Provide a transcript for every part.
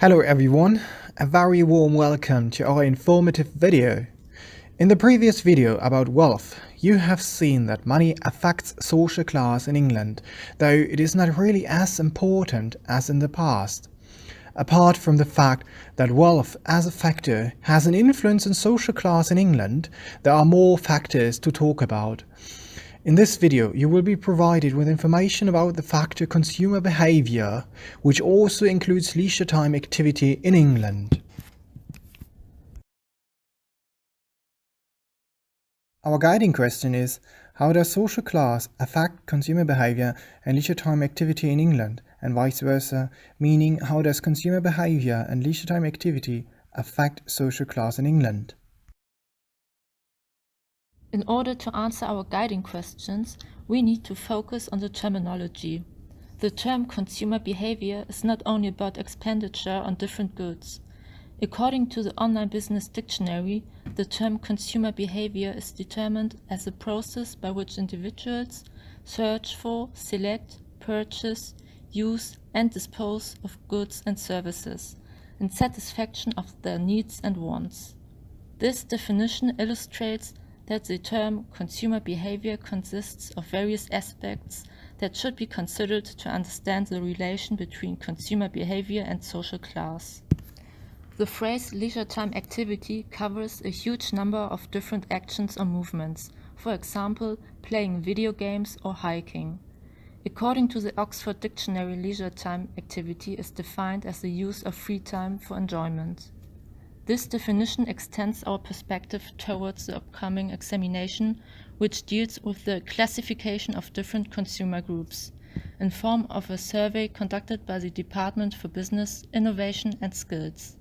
Hello everyone, a very warm welcome to our informative video. In the previous video about wealth, you have seen that money affects social class in England, though it is not really as important as in the past. Apart from the fact that wealth as a factor has an influence on social class in England, there are more factors to talk about. In this video, you will be provided with information about the factor consumer behaviour, which also includes leisure time activity in England. Our guiding question is, how does social class affect consumer behaviour and leisure time activity in England, and vice versa, meaning how does consumer behaviour and leisure time activity affect social class in England? In order to answer our guiding questions, we need to focus on the terminology. The term consumer behavior is not only about expenditure on different goods. According to the Online Business Dictionary, the term consumer behavior is determined as a process by which individuals search for, select, purchase, use and dispose of goods and services in satisfaction of their needs and wants. This definition illustrates that the term consumer behavior consists of various aspects that should be considered to understand the relation between consumer behavior and social class. The phrase leisure time activity covers a huge number of different actions or movements, for example, playing video games or hiking. According to the Oxford Dictionary, leisure time activity is defined as the use of free time for enjoyment. This definition extends our perspective towards the upcoming examination, which deals with the classification of different consumer groups, in form of a survey conducted by the Department for Business, Innovation and Skills.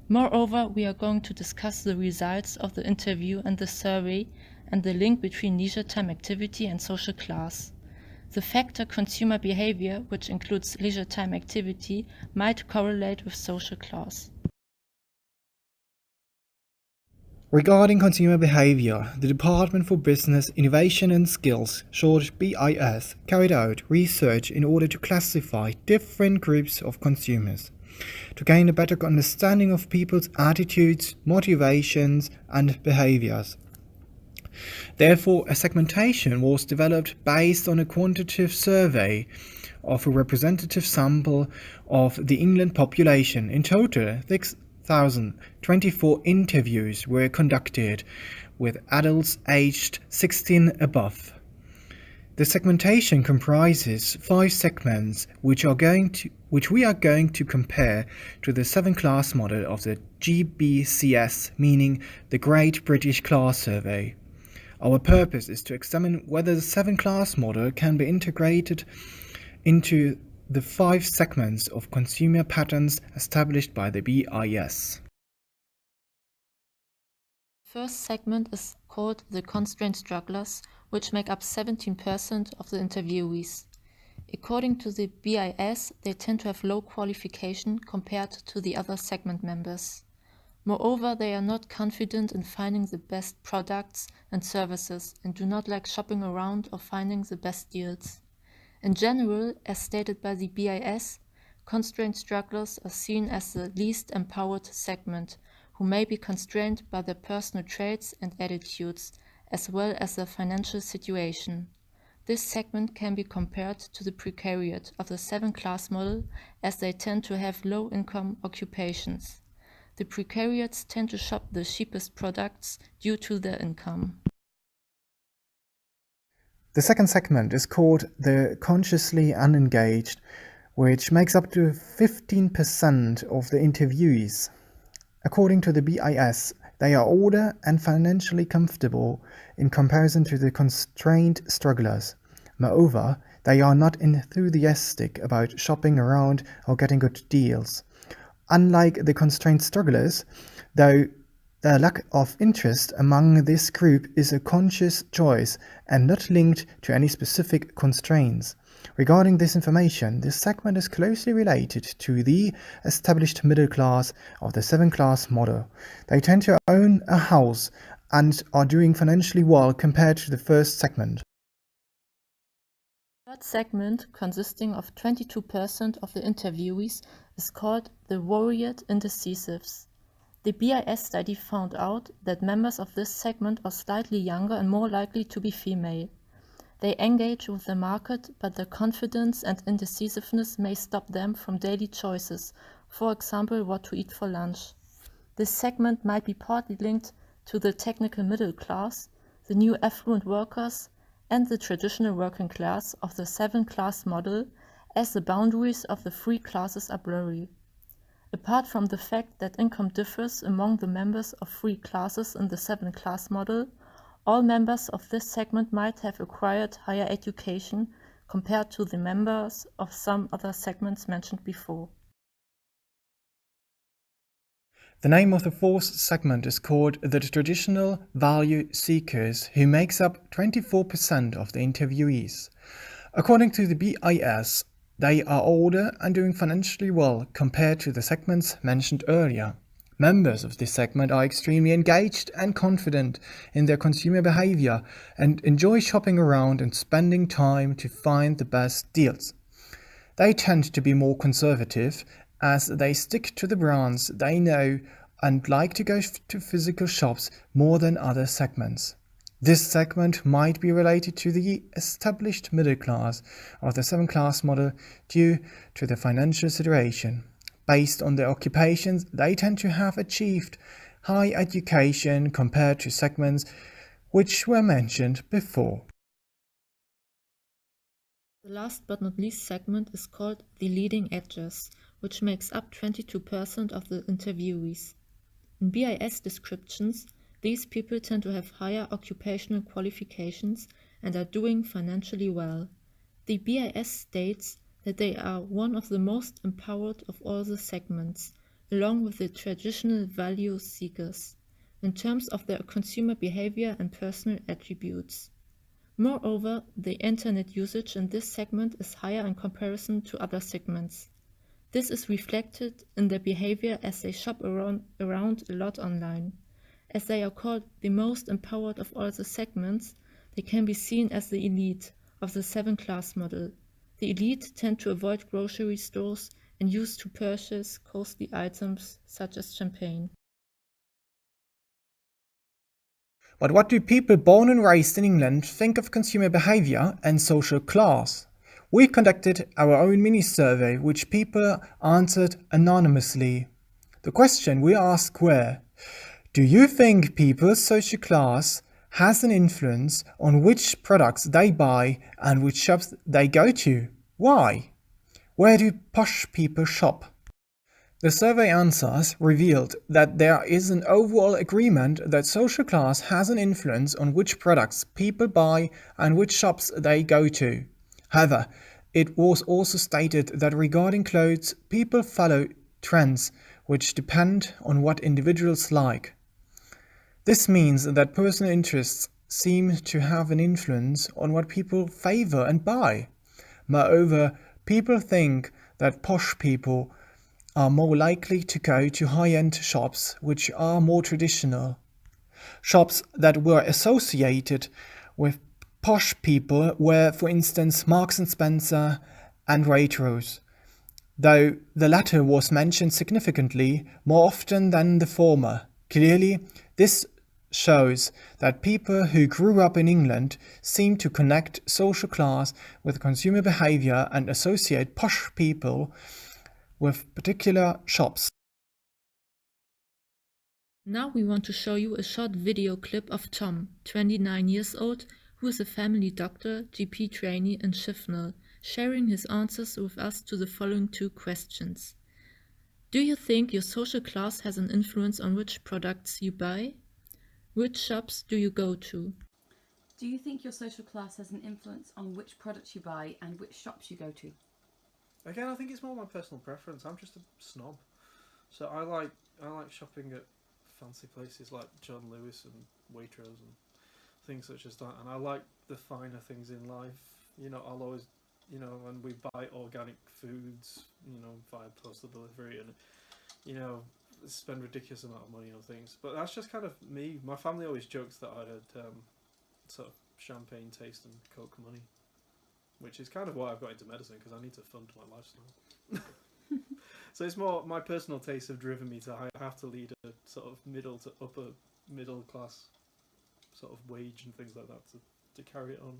Moreover, we are going to discuss the results of the interview and the survey and the link between leisure time activity and social class. The factor consumer behavior, which includes leisure time activity, might correlate with social class. Regarding consumer behavior, the Department for Business, Innovation and Skills, short BIS, carried out research in order to classify different groups of consumers, to gain a better understanding of people's attitudes, motivations and behaviors. Therefore, a segmentation was developed based on a quantitative survey of a representative sample of the England population. In total, 6,024 interviews were conducted with adults aged 16 above. The segmentation comprises 5 segments which we are going to compare to the 7-class model of the GBCS, meaning the Great British Class Survey. Our purpose is to examine whether the 7-class model can be integrated into the 5 segments of consumer patterns established by the BIS. First segment is called the constrained strugglers, which make up 17% of the interviewees. According to the BIS, they tend to have low qualification compared to the other segment members. Moreover, they are not confident in finding the best products and services and do not like shopping around or finding the best deals. In general, as stated by the BIS, constrained strugglers are seen as the least empowered segment, who may be constrained by their personal traits and attitudes, as well as their financial situation. This segment can be compared to the precariat of the 7-class model, as they tend to have low-income occupations. The precariats tend to shop the cheapest products due to their income. The second segment is called the consciously unengaged, which makes up to 15% of the interviewees. According to the BIS, they are older and financially comfortable in comparison to the constrained strugglers. Moreover, they are not enthusiastic about shopping around or getting good deals. Unlike the constrained strugglers, though, their lack of interest among this group is a conscious choice and not linked to any specific constraints. Regarding this information, this segment is closely related to the established middle class of the 7-class model. They tend to own a house and are doing financially well compared to the first segment. Third segment, consisting of 22% of the interviewees, is called the worried indecisives. The BIS study found out that members of this segment are slightly younger and more likely to be female. They engage with the market, but their confidence and indecisiveness may stop them from daily choices, for example, what to eat for lunch. This segment might be partly linked to the technical middle class, the new affluent workers, and the traditional working class of the 7-class model, as the boundaries of the three classes are blurry. Apart from the fact that income differs among the members of three classes in the 7-class model, all members of this segment might have acquired higher education compared to the members of some other segments mentioned before. The name of the fourth segment is called the traditional value seekers, who makes up 24% of the interviewees. According to the BIS, they are older and doing financially well compared to the segments mentioned earlier. Members of this segment are extremely engaged and confident in their consumer behavior and enjoy shopping around and spending time to find the best deals. They tend to be more conservative as they stick to the brands they know and like to go to physical shops more than other segments. This segment might be related to the established middle class of the 7-class model due to the financial situation. Based on their occupations, they tend to have achieved high education compared to segments which were mentioned before. The last but not least segment is called the leading edges, which makes up 22% of the interviewees. In BIS descriptions, these people tend to have higher occupational qualifications and are doing financially well. The BIS states that they are one of the most empowered of all the segments, along with the traditional value seekers, in terms of their consumer behavior and personal attributes. Moreover, the internet usage in this segment is higher in comparison to other segments. This is reflected in their behavior as they shop around a lot online. As they are called the most empowered of all the segments, they can be seen as the elite of the 7-class model. The elite tend to avoid grocery stores and use to purchase costly items such as champagne. But what do people born and raised in England think of consumer behavior and social class? We conducted our own mini-survey which people answered anonymously. The question we asked were, do you think people's social class has an influence on which products they buy and which shops they go to? Why? Where do posh people shop? The survey answers revealed that there is an overall agreement that social class has an influence on which products people buy and which shops they go to. However, it was also stated that regarding clothes, people follow trends which depend on what individuals like. This means that personal interests seem to have an influence on what people favor and buy. Moreover, people think that posh people are more likely to go to high-end shops which are more traditional. Shops that were associated with posh people were, for instance, Marks and Spencer and Waitrose, though the latter was mentioned significantly more often than the former. Clearly, this shows that people who grew up in England seem to connect social class with consumer behavior and associate posh people with particular shops. Now we want to show you a short video clip of Tom, 29 years old, who is a family doctor, GP trainee in Shifnal, sharing his answers with us to the following 2 questions. Do you think your social class has an influence on which products you buy? Which shops do you go to? Do you think your social class has an influence on which products you buy and which shops you go to? Again, I think it's more my personal preference. I'm just a snob, so I like shopping at fancy places like John Lewis and Waitrose and things such as that. And I like the finer things in life. You know, I'll always, when we buy organic foods, via postal delivery, and spend ridiculous amount of money on things. But that's just kind of me. My family always jokes that I had sort of champagne taste and Coke money, which is kind of why I've got into medicine, because I need to fund my lifestyle. So it's more my personal tastes have driven me to have to lead a sort of middle to upper middle class sort of wage and things like that to carry it on.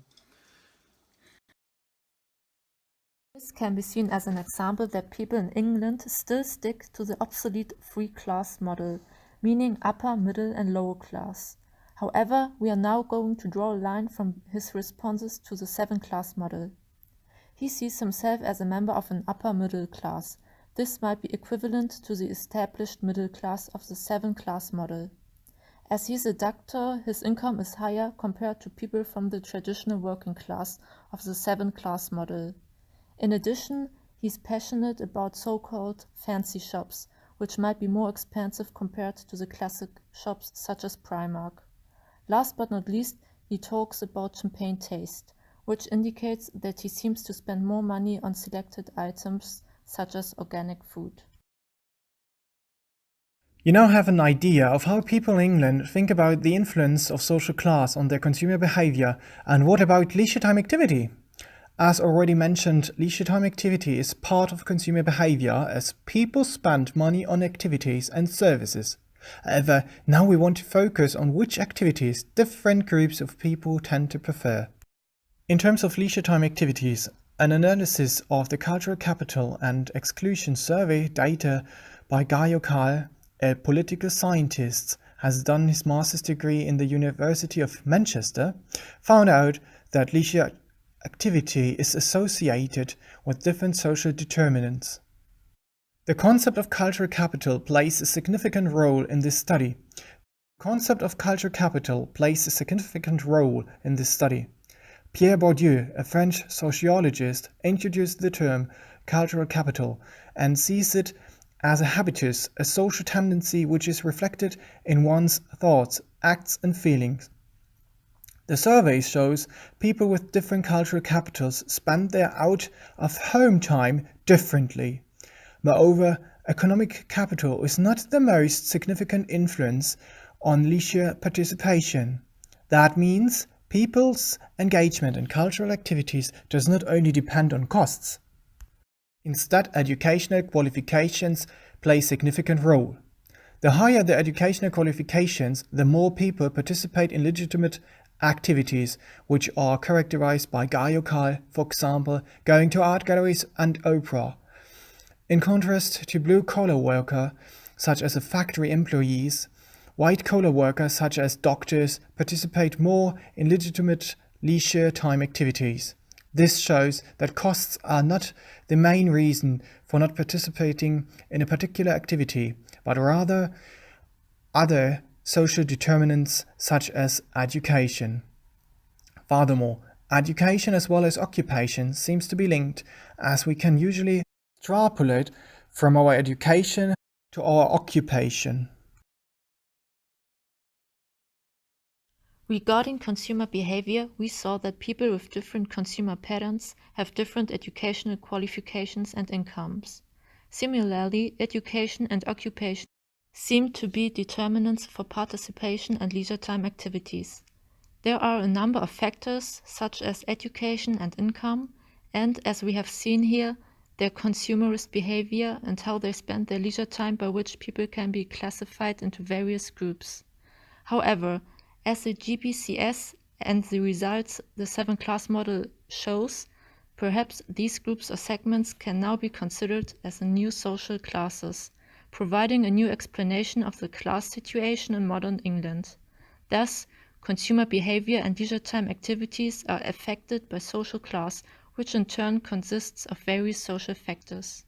This can be seen as an example that people in England still stick to the obsolete three-class model, meaning upper, middle and lower class. However, we are now going to draw a line from his responses to the seven-class model. He sees himself as a member of an upper middle class. This might be equivalent to the established middle class of the seven-class model. As he is a doctor, his income is higher compared to people from the traditional working class of the seven-class model. In addition, he's passionate about so-called fancy shops, which might be more expensive compared to the classic shops such as Primark. Last but not least, he talks about champagne taste, which indicates that he seems to spend more money on selected items such as organic food. You now have an idea of how people in England think about the influence of social class on their consumer behavior, and what about leisure time activity? As already mentioned, leisure time activity is part of consumer behavior as people spend money on activities and services. However, now we want to focus on which activities different groups of people tend to prefer. In terms of leisure time activities, an analysis of the cultural capital and exclusion survey data by Guy O'Kyle, a political scientist, has done his master's degree in the University of Manchester, found out that leisure activity is associated with different social determinants. The concept of cultural capital plays a significant role in this study. Pierre Bourdieu, a French sociologist, introduced the term cultural capital and sees it as a habitus, a social tendency which is reflected in one's thoughts, acts and feelings. The survey shows people with different cultural capitals spend their out-of-home time differently. Moreover, economic capital is not the most significant influence on leisure participation. That means people's engagement in cultural activities does not only depend on costs. Instead, educational qualifications play a significant role. The higher the educational qualifications, the more people participate in legitimate activities, which are characterized by Guy O'Kyle, for example, going to art galleries and opera. In contrast to blue-collar workers, such as factory employees, white-collar workers, such as doctors, participate more in legitimate leisure time activities. This shows that costs are not the main reason for not participating in a particular activity, but rather other social determinants such as education. Furthermore, education as well as occupation seems to be linked, as we can usually extrapolate from our education to our occupation. Regarding consumer behavior, we saw that people with different consumer patterns have different educational qualifications and incomes. Similarly, education and occupation seem to be determinants for participation and leisure time activities. There are a number of factors, such as education and income, and, as we have seen here, their consumerist behavior and how they spend their leisure time, by which people can be classified into various groups. However, as the GBCS and the results the seven-class model shows, perhaps these groups or segments can now be considered as new social classes, providing a new explanation of the class situation in modern England. Thus, consumer behavior and leisure time activities are affected by social class, which in turn consists of various social factors.